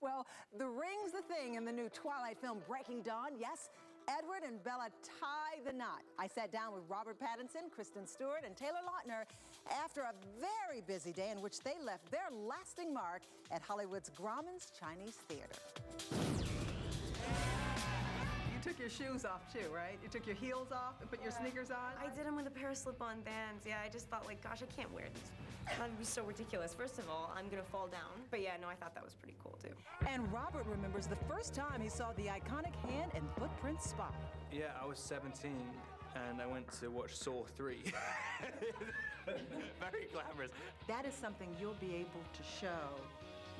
Well, the ring's the thing in the new Twilight film Breaking Dawn. Yes, Edward and Bella tie the knot. I sat down with Robert Pattinson, Kristen Stewart, and Taylor Lautner after a very busy day in which they left their lasting mark at Hollywood's Grauman's Chinese Theater. You took your shoes off too, right? You took your heels off and put your sneakers on? I did them with a pair of slip-on Vans. Yeah, I just thought, like, gosh, I can't wear these. That would be so ridiculous. First of all, I'm gonna fall down. But yeah, no, I thought that was pretty cool too. And Robert remembers the first time he saw the iconic hand and footprint spot. Yeah, I was 17 and I went to watch Saw 3. Very glamorous. That is something you'll be able to show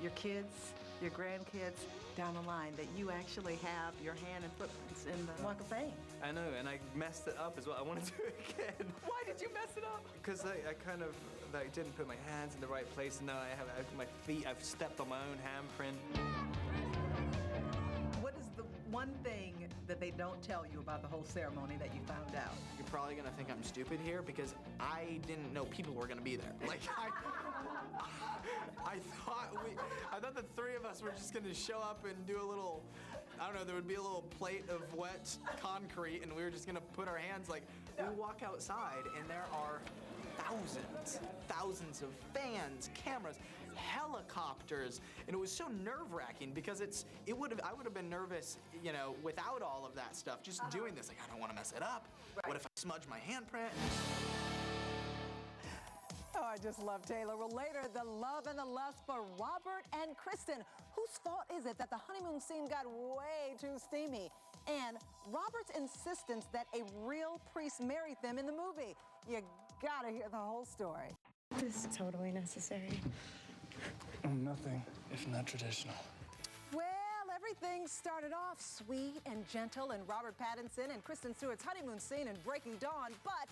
your kids, your grandkids down the line, that you actually have your hand and footprints in the Walk of Fame. I know, and I messed it up as well. I want to do it again. Why did you mess it up? Because I kind of didn't put my hands in the right place, and now I have my feet, I've stepped on my own handprint. What is the one thing that they don't tell you about the whole ceremony that you found out? You're probably gonna think I'm stupid here because I didn't know people were gonna be there. Like, I thought the three of us were just gonna show up and do a little, I don't know, there would be a little plate of wet concrete and we were just gonna put our hands, like, we walk outside and there are thousands of fans, cameras, helicopters, and it was so nerve-wracking because I would have been nervous, you know, without all of that stuff, just doing this, like, I don't want to mess it up. Right. What if I smudge my handprint? Oh, I just love Taylor. Well, later, the love and the lust for Robert and Kristen. Whose fault is it that the honeymoon scene got way too steamy? And Robert's insistence that a real priest married them in the movie. You gotta hear the whole story. This is totally necessary. Nothing if not traditional. Well, everything started off sweet and gentle in Robert Pattinson and Kristen Stewart's honeymoon scene in Breaking Dawn, but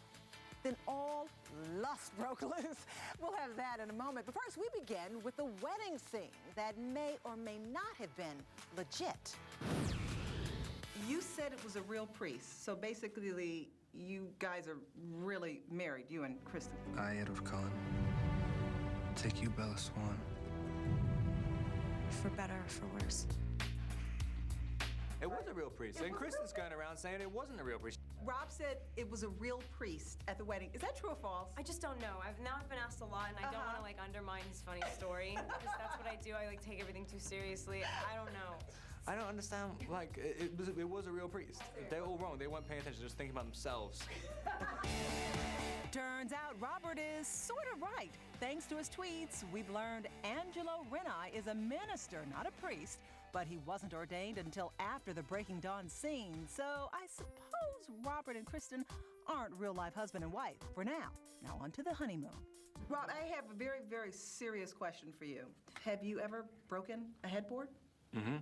then all lust broke loose. We'll have that in a moment. But first, we begin with the wedding scene that may or may not have been legit. You said it was a real priest, so basically you guys are really married, you and Kristen. I, Edward Cullen, take you, Bella Swan. For better or for worse. It was a real priest, and Kristen's going around saying it wasn't a real priest. Rob said it was a real priest at the wedding. Is that true or false? I just don't know. I've been asked a lot, and I don't want to, like, undermine his funny story, because that's what I do. I, like, take everything too seriously. I don't know. I don't understand, like, it was a real priest. They're all wrong. They weren't paying attention, just thinking about themselves. Turns out Robert is sort of right. Thanks to his tweets, we've learned Angelo Renai is a minister, not a priest, but he wasn't ordained until after the Breaking Dawn scene. So I suppose Robert and Kristen aren't real-life husband and wife for now. Now on to the honeymoon. Rob, I have a very, very serious question for you. Have you ever broken a headboard? Mm-hmm.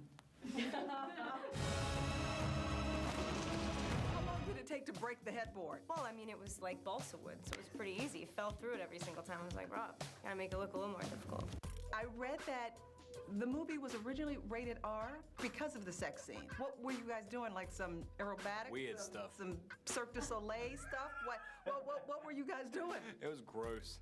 How long did it take to break the headboard? Well, I mean, it was like balsa wood, so it was pretty easy. Fell through it every single time. I was like, Rob, gotta make it look a little more difficult. I read that the movie was originally rated R because of the sex scene. What were you guys doing, like some aerobatics? Weird stuff. Some Cirque du Soleil stuff? What were you guys doing? It was gross.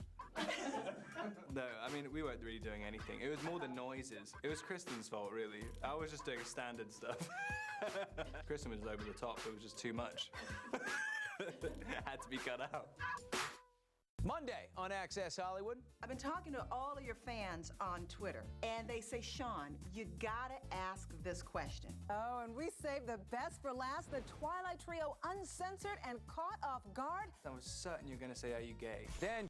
No, I mean, we weren't really doing anything. It was more the noises. It was Kristen's fault, really. I was just doing standard stuff. Kristen was over the top. It was just too much. Had to be cut out. Monday on Access Hollywood. I've been talking to all of your fans on Twitter, and they say, Sean, you gotta ask this question. Oh, and we saved the best for last, the Twilight Trio uncensored and caught off guard. I was certain you were going to say, are you gay? Then